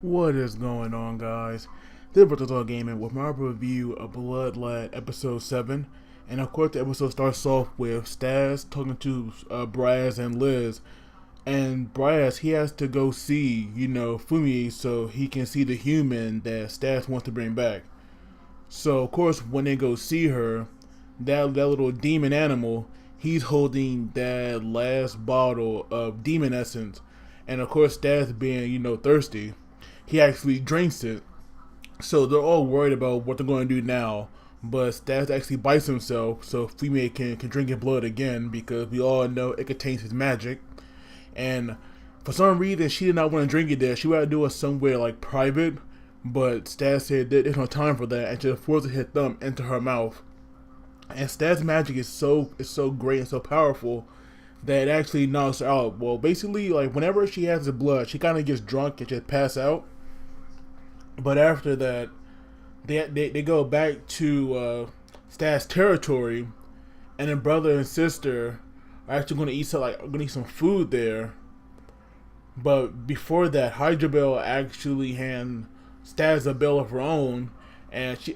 What is going on, guys? This is Brother Gaming with my review of Bloodlad Episode 7. And of course, the episode starts off with Staz talking to Braz and Liz. And Braz, he has to go see, Fumi so he can see the human that Staz wants to bring back. So, of course, when they go see her, that little demon animal, he's holding that last bottle of demon essence. And of course, Staz being, thirsty, he actually drinks it. So they're all worried about what they're going to do now. But Stas actually bites himself so Fumi can drink his blood again because we all know it contains his magic. And for some reason, she did not want to drink it there. She wanted to do it somewhere like private. But Stas said that there's no time for that and just forced his thumb into her mouth. And Stas' magic is so great and so powerful that it actually knocks her out. Well, basically, like whenever she has the blood, she kind of gets drunk and just pass out. But after that, they go back to Stas territory, and the brother and sister are actually going to eat some food there. But before that, Hydra Bell actually hand Stas a bell of her own, and she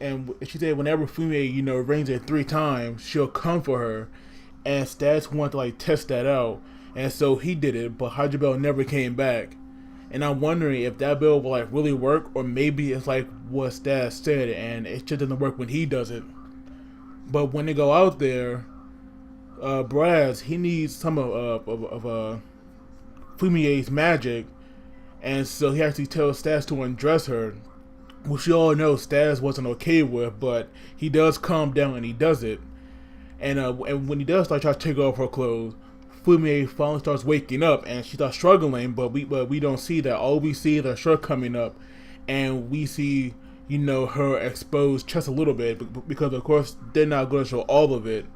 said whenever Fumi rings it 3 times, she'll come for her. And Stas wanted to test that out, and so he did it. But Hydra Bell never came back. And I'm wondering if that bill will really work, or maybe it's like what Stas said, and it just doesn't work when he does it. But when they go out there, Braz, he needs some of Fumie's magic, and so he actually tells Stas to undress her, which you all know Stas wasn't okay with, but he does calm down and he does it. And when he does try to take off her clothes, Fumi finally starts waking up and she starts struggling, but we don't see that. All we see is her shirt coming up, and we see her exposed chest a little bit because of course they're not going to show all of it.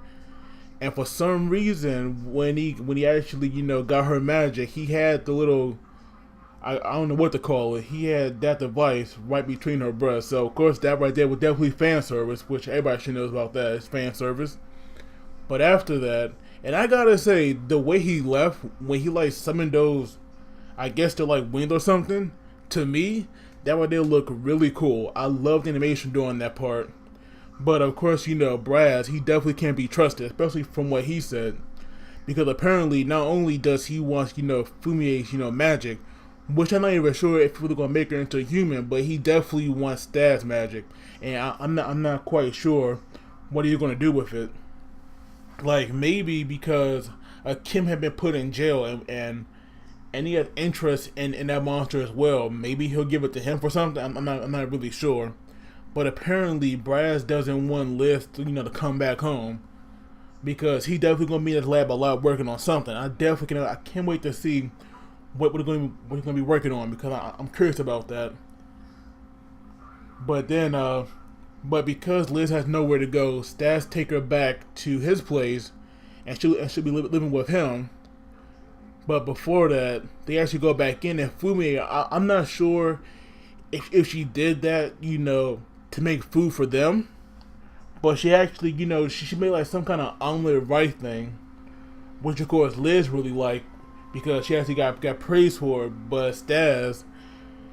And for some reason, when he actually got her magic, he had the little I don't know what to call it. He had that device right between her breasts. So of course that right there was definitely fan service, which everybody should know about that. It's fan service. But after that, and I gotta say, the way he left, when he summoned those, I guess they're wings or something, to me, that right there looked really cool. I loved the animation during that part. But of course, Braz, he definitely can't be trusted, especially from what he said. Because apparently, not only does he want, Fumie's, magic, which I'm not even sure if we're gonna make her into a human, but he definitely wants Stas magic. And I'm not quite sure what he's gonna do with it. Maybe because Kim had been put in jail and he has interest in that monster as well. Maybe he'll give it to him for something. I'm not really sure. But apparently Braz doesn't want Liz to come back home because he definitely gonna be in his lab a lot working on something. I can't wait to see what he's gonna be working on because I'm curious about that. But then but because Liz has nowhere to go, Stas take her back to his place, and she'll be living with him. But before that, they actually go back in, and Fumi, I'm not sure if she did that, to make food for them. But she actually, she made some kind of omelet rice thing, which of course Liz really liked because she actually got praise for it. But Stas,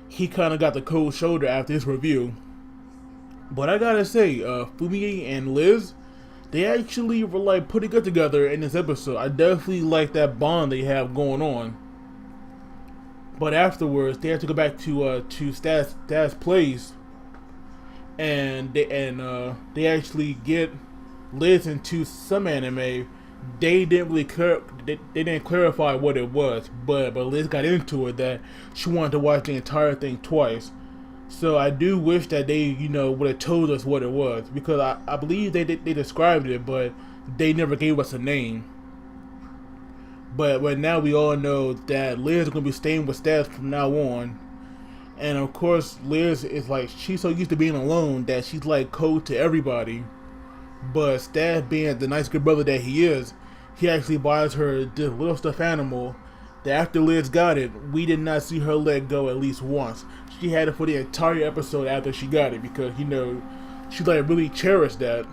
he kind of got the cold shoulder after his review. But I gotta say, Fumi and Liz, they actually were pretty good together in this episode. I definitely like that bond they have going on. But afterwards, they have to go back to Stas' place, and they actually get Liz into some anime. They didn't really they didn't clarify what it was, but Liz got into it that she wanted to watch the entire thing twice. So I do wish that they, would have told us what it was, because I believe they described it, but they never gave us a name. But now we all know that Liz is going to be staying with Stas from now on. And of course, Liz is she's so used to being alone that she's cold to everybody. But Stas, being the nice good brother that he is, he actually buys her this little stuffed animal that after Liz got it, we did not see her let go at least once. She had it for the entire episode after she got it because, she really cherished that.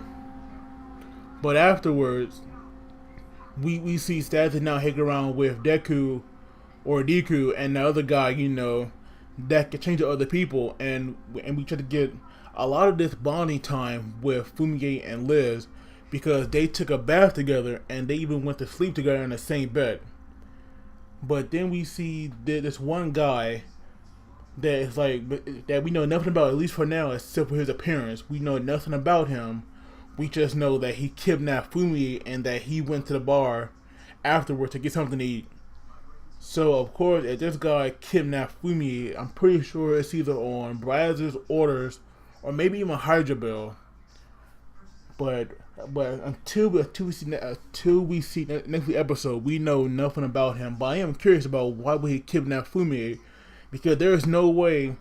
But afterwards, we see Stas now hanging around with Deku and the other guy, that can change to other people, and we try to get a lot of this bonding time with Fumie and Liz because they took a bath together and they even went to sleep together in the same bed. But then we see this one guy that is like that we know nothing about, at least for now, except for his appearance. We know nothing about him. We just know that he kidnapped Fumie and that he went to the bar afterwards to get something to eat. So of course, if this guy kidnapped Fumie, I'm pretty sure it's either on Braz's orders or maybe even Hydra Bill. But until we see next week's episode, we know nothing about him. But I am curious about why would he kidnap Fumie, because there is no way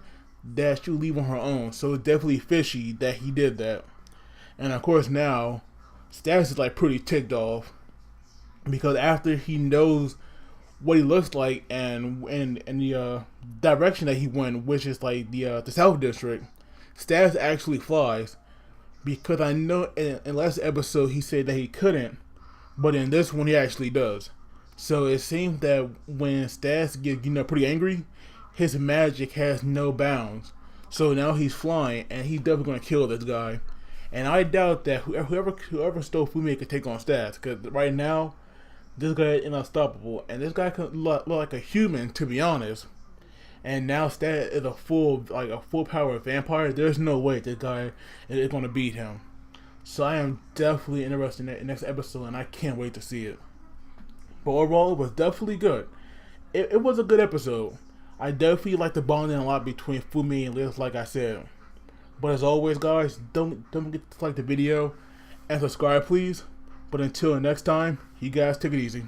that she would leave on her own. So it's definitely fishy that he did that. And of course now, Stas is like pretty ticked off because after he knows what he looks like and the direction that he went, which is like the South District, Stas actually flies. Because I know in last episode he said that he couldn't, but in this one he actually does. So it seems that when Stas gets pretty angry, his magic has no bounds. So now he's flying and he's definitely gonna kill this guy. And I doubt that whoever stole Fumie could take on Stas, because right now this guy is unstoppable, and this guy can look like a human, to be honest. And now Stas is a full power vampire. There's no way this guy is going to beat him. So I am definitely interested in the next episode, and I can't wait to see it. But overall, it was definitely good. It was a good episode. I definitely like the bonding a lot between Fumie and Liz, like I said. But as always, guys, don't forget to like the video and subscribe, please. But until next time, you guys take it easy.